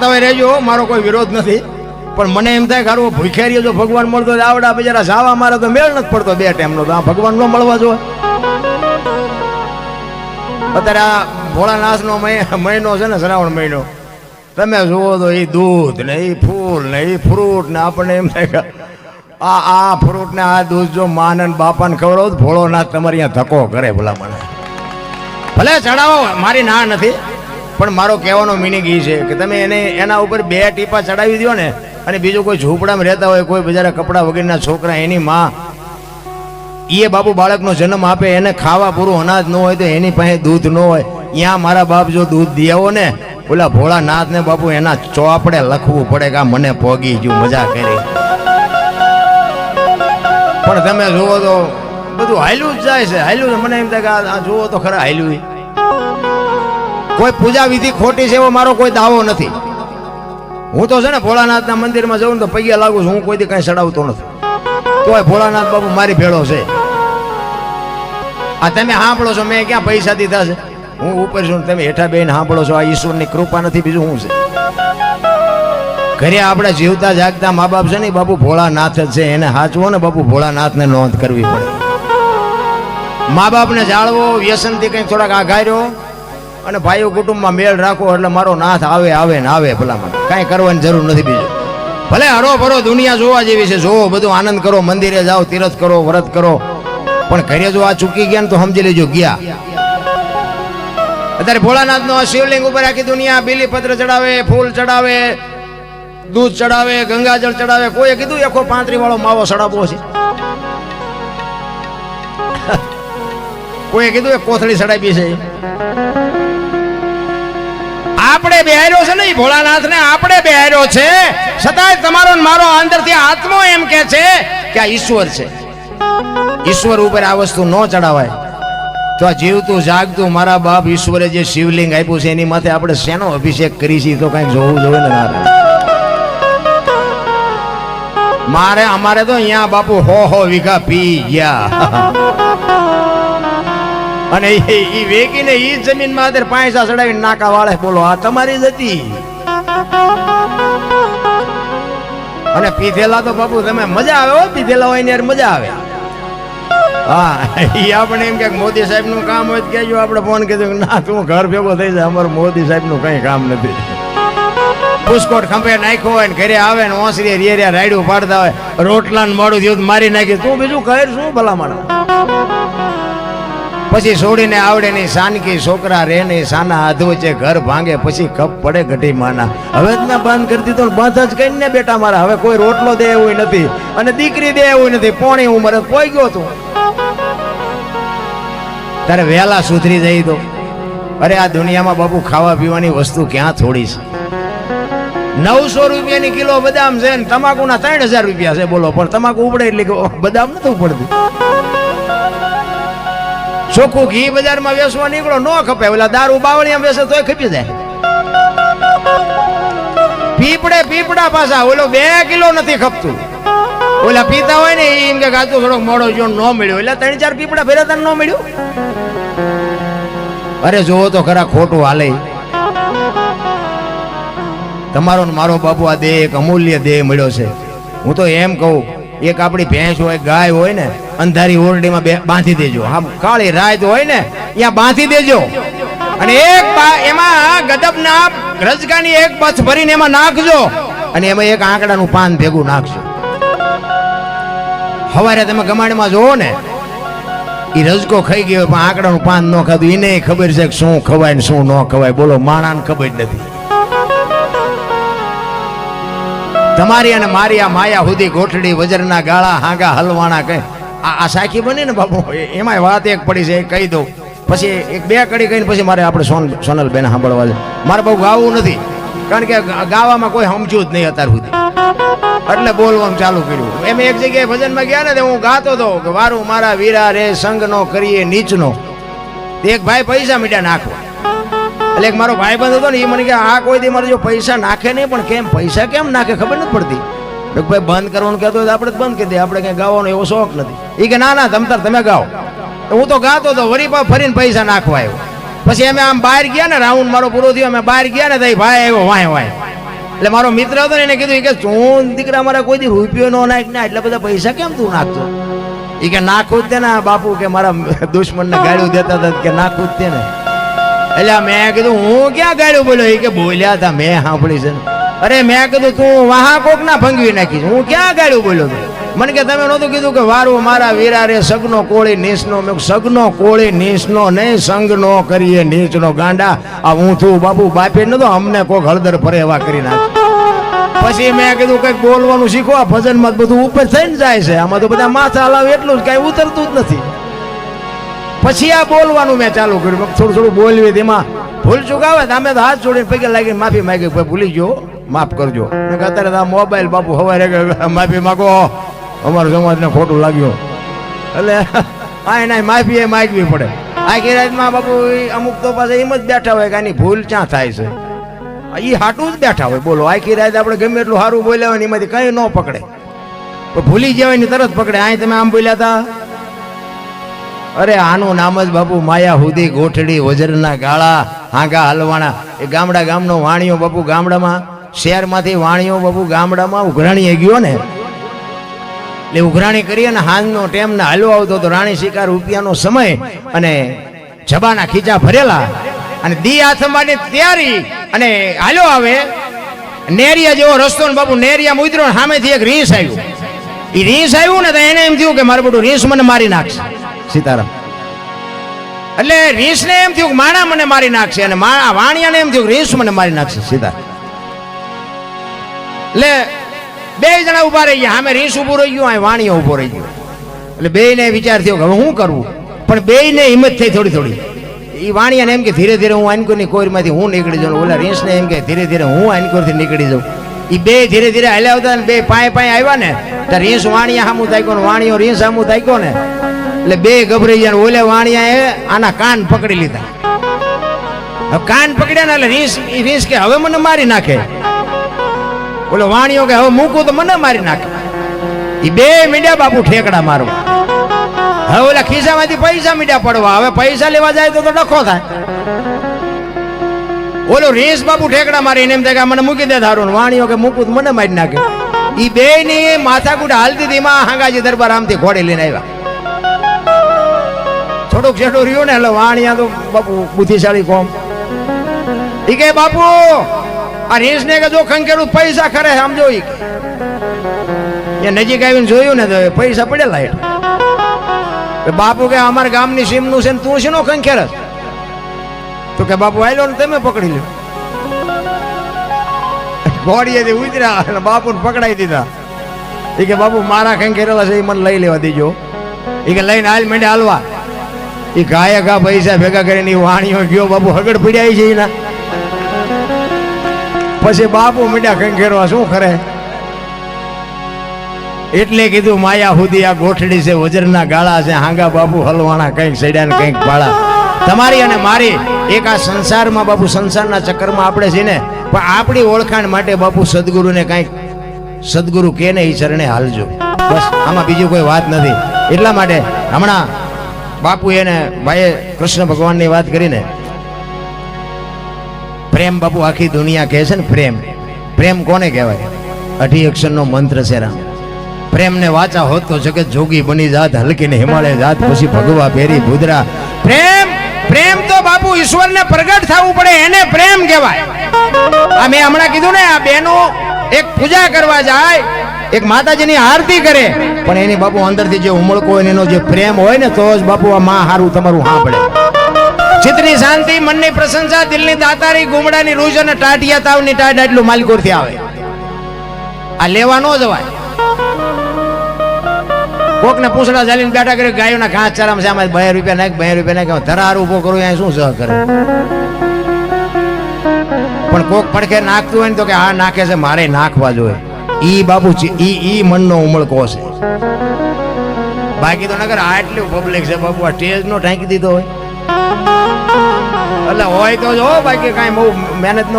તમે રહેજો, મારો કોઈ વિરોધ નથી, પણ મને એમ થાય કે ભૂખ્યા જો ભગવાન મળતો આવડા બિચારા સાવા મારે તો મેળ નથી પડતો બે ટાઈમનો, તો આ ભગવાન ન મળવા જોઈએ. અત્યારે આ ભોળાનાથનો મહિનો છે ને, શ્રાવણ મહિનો, તમે જુઓ તો એ દૂધ ને એ ફૂલ ને એ ફ્રૂટ ને આપણને એમ થાય કે આ ફ્રૂટ ને આ દૂધ જો માન બાપાને ખવડાવો તો ભોળોનાથ તમારે અહીંયા ધક્કો કરે. ભલા મને ભલે ચડાવો, મારી ના નથી, પણ મારો કહેવાનો મિનિંગ એ છે કે તમે એને એના ઉપર 2 ટીપા ચડાવી દો ને, અને બીજું કોઈ ઝૂંપડામાં રહેતા હોય, કોઈ બજારા કપડા વગેરેના છોકરા, એની માં એ બાપુ બાળકનો જન્મ આપે, એને ખાવા પૂરું અનાજ ન હોય તો એની પાસે દૂધ ન હોય, ત્યાં મારા બાપ જો દૂધ દે આવો ને, ઓલા ભોળાનાથ ને બાપુ એના ચોપડે લખવું પડે કે મને પોગી ગયું, મજા કરી. પણ તમે જુઓ તો બધું હાલ્યું જ જાય છે, હાલ્યું. મને એમ થાય કે આ જુઓ તો ખરા હાલ્યું. કોઈ પૂજા વિધિ ખોટી છે એવો મારો કોઈ દાવો નથી. હું તો છે ને ભોળાનાથના મંદિરમાં જાઉં ને તો પૈયા લાગુ છું, હું કોઈ દી કઈ ચડાવતો નથી. તોય ભોળાનાથ બાપુ મારી ભેળો છે. આ તમે સાંભળો છો, મેં ક્યાં પૈસા દીધા છે? હું ઉપર છું, તમે હેઠા બેન સાંભળો છો. આ ઈશ્વરની કૃપા નથી, બીજું શું છે? ઘરે આપણે જીવતા જાગતા મા બાપ છે ને બાપુ ભોળાનાથ જ છે, એને સાચવો ને બાપુ ભોળાનાથને નોંધ કરવી પડે. મા બાપને જાળવો, વ્યસનથી કંઈક થોડાક આઘાર્યો, અને ભાઈઓ કુટુંબમાં મેળ રાખો, એટલે મારો નાથ આવે આવે ને આવે. ભલામણ કાંઈ કરવાની જરૂર નથી. બીજું ભલે હરો ભરો દુનિયા જોવા જેવી છે, જોવો, બધું આનંદ કરો, મંદિરે જાઓ, તીરથ કરો, વ્રત કરો, પણ ઘરે જો આ ચૂકી ગયા ને તો સમજી લેજો ગયા. અત્યારે ભોળાનાથનો શિવલિંગ ઉપર આખી દુનિયા બીલીપત્ર ચડાવે, ફૂલ ચડાવે, દૂધ ચડાવે, ગંગાજળ ચડાવે. કોઈએ કીધું 135 વાળો માવો ચડાવવો છે? કોઈએ કીધું એક કોથળી ચડાવી છે? આપણે બેહાર્યો છે ને ભોળાનાથ ને, આપણે બેહાર્યો છે, છતાંય તમારો મારો અંદરથી આત્મો એમ કે છે કે આ ઈશ્વર છે. ઈશ્વર ઉપર આ વસ્તુ ન ચડાવાય. તો આ જીવતું જાગતું મારા બાપ ઈશ્વરે જે શિવલિંગ આપ્યું છે એની માથે આપણે શેનો અભિષેક કરી છે? તો કઈક જોવું જોઈએ ને. અમારે તો અહીંયા બાપુ 100 વીઘા પી ગયા, અને એ વેગીને એ જમીનમાં અત્યારે પૈસા ચડાવીને નાકા વાળે. બોલો આ તમારી જ હતી. અને પીધેલા તો બાપુ તમે મજા આવે, પીધેલા હોય ને યાર મજા આવે. હા, એ આપણે એમ કે મોદી સાહેબ નું કામ હોય તો કહેજો. આપણે ફોન કીધું ના તું ઘર ભેગો થઈ જાય, અમારું મોદી સાહેબ નું કઈ કામ નથી. પુષ્કોટ ખંભે નાખ્યો હોય ને ઘરે આવે ને ઓસરી રેરિયા રાયડું પાડતા હોય, રોટલા ને મોડું થયું મારી નાખી, તું બીજું કહે શું ભલામણ? પછી છોડીને આવડે નહીં સાનકી, છોકરા રે નહીં સાના, હાથ વચ્ચે ઘર ભાંગે, પછી કપ પડે ગઢી માના. હવે જ મેં બંધ કરી દીધો, બંધ જ કઈ ને બેટા મારા. હવે કોઈ રોટલો દે એવું નથી, અને દીકરી દે એવું નથી. પોણી ઉંમરે કોઈ ગયો તું તારે વહેલા સુધરી જઈ દો. અરે આ દુનિયામાં બાપુ ખાવા પીવાની વસ્તુ ક્યાં થોડી છે? 900 રૂપિયાની કિલો બદામ છે ને તમાકુના 3000 રૂપિયા છે. બોલો, પણ તમાકુ ઉપડે એટલે બદામ નથી ઉપડતું. ચોખ્ખું ઘી બજારમાં વેચવા નીકળો ન ખપે, ઓલા દારૂ બાવળિયા વેચે તોય ખપી જાય. પીપડા પાછા ઓલો 2 કિલો નથી ખપતું. ઓલા પીતા હોય ને એમ કે ગાતો થોડોક મોડો જો ન મળ્યો, એટલે 3-4 પીપડા ફેરતા ન મળ્યું. અરે જોવો તો ખરા, ખોટું હાલે. તમારો ને મારો બાપુ આ દેહ એક અમૂલ્ય દેહ મળ્યો છે. હું તો એમ કહું, એક આપણી ભેંસ હોય, ગાય હોય ને, અંધારી ઓરડીમાં બાંધી દેજો. હા, કાળી રાત હોય ને ત્યાં બાંધી દેજો, અને એમાં ગદબના રજગાની એક બચ ભરીને એમાં નાખજો, અને એમાં એક આંકડાનું પાન ભેગું નાખજો. સવારે તમે ગમાડમાં જોવો ને, એ રજકો ખાઈ ગયો પણ આંકડાનું પાન ન ખાધું, એને ખબર છે કે શું ખવાય ને શું ન ખવાય. બોલો, માણાને ખબર નથી. તમારી અને મારી આ માયા સુધી ગોઠડી, વજરના ગાળા, હાંગા હલવાણા કઈ આ સાખી બની ને બાપુ, એમાં વાત એક પડી છે, કહી દઉં. પછી 1-2 કડી કહીને પછી મારે આપણે સોનલ બેન સાંભળવા છે. મારે બહુ ગાવું નથી, કારણ કે ગાવામાં કોઈ સમજ્યું જ નહીં અત્યાર સુધી, એટલે બોલવાનું ચાલુ કર્યું. એમ એક જગ્યાએ ભજનમાં ગયા ને, હું ગાતો હતો કે વારું મારા વીરા રે સંગ નો કરીએ નીચનો. એક ભાઈ પૈસા મીઠા નાખવા, એટલે એક મારો ભાઈ બંધ હતો ને, એ મને કે આ કોઈ દી મારે જો પૈસા નાખે નહીં, પણ કેમ પૈસા કેમ નાખે ખબર નથી પડતી. ભાઈ બંધ કરવાનું કહેતો હોય આપણે બંધ કરી દે, આપણે કઈ ગાવાનો એવો શોખ નથી. એ કે ના ના તમે ગાઓ. હું તો ગાતો હતો, વરી ફરીને પૈસા નાખવા આવ્યો. પછી અમે આમ બહાર ગયા ને, રાઉન્ડ મારો પૂરો થયો, અમે બહાર ગયા ને, તો ભાઈ આવ્યો વાય એટલે મારો મિત્ર હતો ને એને કીધું કે તું દીકરા મારા કોઈ દી રૂપિયો નો નાખ ના એટલા બધા પૈસા કેમ તું નાખતો એ કે નાખું જ તે ને બાપુ કે મારા દુશ્મનને ગાળ્યું દેતા હતા કે નાખું જ તે ને એટલે મેં કીધું હું ક્યાં ગાળ્યું બોલ્યો એ કે બોલ્યા હતા મેં સાંભળી છે અરે મેં કીધું તું વાહા કોક ના ભંગવી નાખીશ હું ક્યાં ગાળ્યું બોલ્યો મને કે તમે નહોતું કીધું કે વારું મારા વીરા રે સગનો કોળી નીચનો મેં સગનો કોળી નીચનો નહીં સંગનો કરીએ નીચનો ગાંડા આ હું છું બાપુ બાપે નતો અમને કોક હળદર ફરે એવા કરી નાખ પછી મેં કીધું કંઈક બોલવાનું શીખવા ભજનમાં બધું ઉપર થઈને જાય છે આમાં તો બધા માથા હલાવે એટલું જ કાંઈ ઉતરતું જ નથી પછી આ બોલવાનું મેં ચાલુ કર્યું થોડું થોડું બોલવી તેમાં ભૂલ ચૂક આવે તો અમે તો હાથ જોડીને પગે લાગીને માફી માંગી ભૂલી ગયો માફ કરજો અત્યારે આ મોબાઈલ બાપુ હવારે માફી માગો અમારા સમાજને ખોટું લાગ્યું એટલે આ ના માફી એ માગવી પડે આખી રાતમાં બાપુ અમુક તો પાસે એમ જ બેઠા હોય કે આની ભૂલ ક્યાં થાય છે એ હાટું જ બેઠા હોય બોલો આખી રાત આપણે ગમે એટલું સારું બોલ્યા હોય ને એમાંથી કંઈ ન પકડે પણ ભૂલી જવાય ને તરત પકડે અહીં તમે આમ બોલ્યા હતા અરે આનું નામ જ બાપુ માયા હુદી ગોઠડી વજરના ગાળા હાંગા હલવાણા એ ગામડા ગામનો વાણિયો બાપુ ગામડામાં શહેરમાંથી વાણિયો બાપુ ગામડામાં ઉઘરાણીએ ગયો ને એટલે ઉઘરાણી કરી અને હાંજનો ટેમ ને હાલો આવતો તો રાણી શિકાર રૂપિયાનો સમય અને જબાના ખીચા ભરેલા અને દી આથમવાની તૈયારી અને હાલો આવે નેરિયા જેવો રસ્તો ને બાપુ નેરિયા ઉતરો સામેથી એક રીંસ આવ્યું એ રીંસ આવ્યું ને તો એને એમ થયું કે મારું બધું રીંસ મને મારી નાખશે સીતારામ એટલે રીંસ ને એમ થયું કે માણા મને મારી નાખશે અને વાણિયા ને એમ થયું કે રીંસ મને મારી નાખશે સીતારામ એટલે બે જણા ઉભા રહી ગયા સામે રીંસ ઉભું રહી ગયું વાણિયો ઉભો રહી ગયો એટલે બે ને વિચાર થયો કે હવે શું કરવું પણ બે ને હિંમત થઈ થોડી થોડી એ વાણિયાને એમ કે ધીરે ધીરે હું આનકોરની કોઈમાંથી હું નીકળી જાઉં ઓલા રીંસને એમ કે ધીરે ધીરે હું આનકોરથી નીકળી જાઉં એ બે ધીરે ધીરે હાલ્યા આવતા ને બે પાય પાય આવ્યા ને તો રીંસ વાણિયા સામું થાક્યો ને વાણિયો રીંસ સામું થાક્યો ને એટલે બે ગભરાઈ ગયા ઓલે વાણિયાએ આના કાન પકડી લીધા હવે કાન પકડ્યા ને એટલે રીંસ કે હવે મને મારી નાખે ઓલો વાણિયો કે હવે મૂકું તો મને મારી નાખે એ બે મીડિયા બાપુ ઠેકડા મારવા હવે ઓલા ખિસ્સામાંથી પૈસા મીડિયા પડવા હવે પૈસા લેવા જાય તો ડખો થાય ઓલો રીંસ બાપુ ઠેકડા મારીને એમ થાય કે મને મૂકી દે ધારું વાણિયો કે મૂકું તો મને મારી નાખે એ બે ની માથાકૂટ હાલતી હતી માં હાંગાજી દરબાર આમથી ઘોડી લઈને આવ્યા થોડુંક છેટું રહ્યું ને એટલે વાણિયા તો બાપુ બુદ્ધિશાળી કોમ ઈ કે બાપુ આ રીંસ ને કે જો ખંખેરું પૈસા ખરે સમજો ઈ કે નજીક આવીને જોયું ને તો પૈસા પડેલા એટલે બાપુ કે અમારા ગામની સીમનું છે ને તું શેનો ખંખેરસ તો કે બાપુ આયલો ને તમે પકડી લ્યો ઘોડીએથી ઉતર્યા અને બાપુને પકડાઈ દીધા એ કે બાપુ મારા ખંખેરેલા છે એ મને લઈ લેવા દેજો એ કે લઈને હાલ માંડે હાલવા એ ગાયે ગા પૈસા ભેગા કરીને વાણીઓ ગયો બાપુ હગડ પીડ્યા છે એના પછી બાપુ મીડા ખંખેરવા શું કરે એટલે કીધું માયા હુદી આ ગોઠડી છે વજરના ગાળા છે હાંગા બાપુ હલવાણા કંઈક સડ્યા ને કંઈક ભાળા તમારી અને મારી એક આ સંસારમાં બાપુ સંસારના ચક્કરમાં આપણે છે ને પણ આપણી ઓળખાણ માટે બાપુ સદગુરુને કંઈક સદગુરુ કે ને એ ચરણે હાલજો બસ આમાં બીજું કોઈ વાત નથી એટલા માટે હમણાં બાપુ એને ભાઈએ કૃષ્ણ ભગવાનની વાત કરીને પ્રેમ બાપુ આખી દુનિયા કહે છે ને પ્રેમ પ્રેમ કોને કહેવાય 18 અક્ષરનો મંત્ર છે રામ પ્રેમને વાચા હોત તો જગત જોગી બની જાત હલકીને હિમાલય જાત પછી ભગવા પેરી ભૂદરા પ્રેમ પ્રેમ તો બાપુ ઈશ્વરને પ્રગટ થવું પડે એને પ્રેમ કહેવાય આ મેં હમણાં કીધું ને આ બહેનો એક પૂજા કરવા જાય એક માતાજીની આરતી કરે પણ એની બાપુ અંદરથી જે ઉમળકો હોય એનો જે પ્રેમ હોય ને તો જ બાપુ આ માં હારું તમારું સાંભળે ચિત્તની શાંતિ મનની પ્રશંસા દિલની દાતારી ગુમડાની રૂજ અને ટાટિયા તાવની ટાટ એટલું માલકોરથી આવે આ લેવા ન જવાય કોક ને પૂછડા ચાલીને બેઠા કરે ગાયોના ઘાસ ચારામાં છે આમાં 2 રૂપિયા નાખ 2 રૂપિયા નાખ ધરાર ઉભો કરું અહીંયા શું સહ કરે પણ કોક પડખે નાખતું હોય ને તો કે આ નાખે છે મારે નાખવા જોઈએ ઈ બાપુ ઈ મનનો ઉમળકો છે બાકી તો નગર આટલું પબ્લિક છે બાપુ આ સ્ટેજ નો ઢાંકી દીધો હોય એટલે હોય તો જો બાકી કાંઈ બહુ મહેનત નો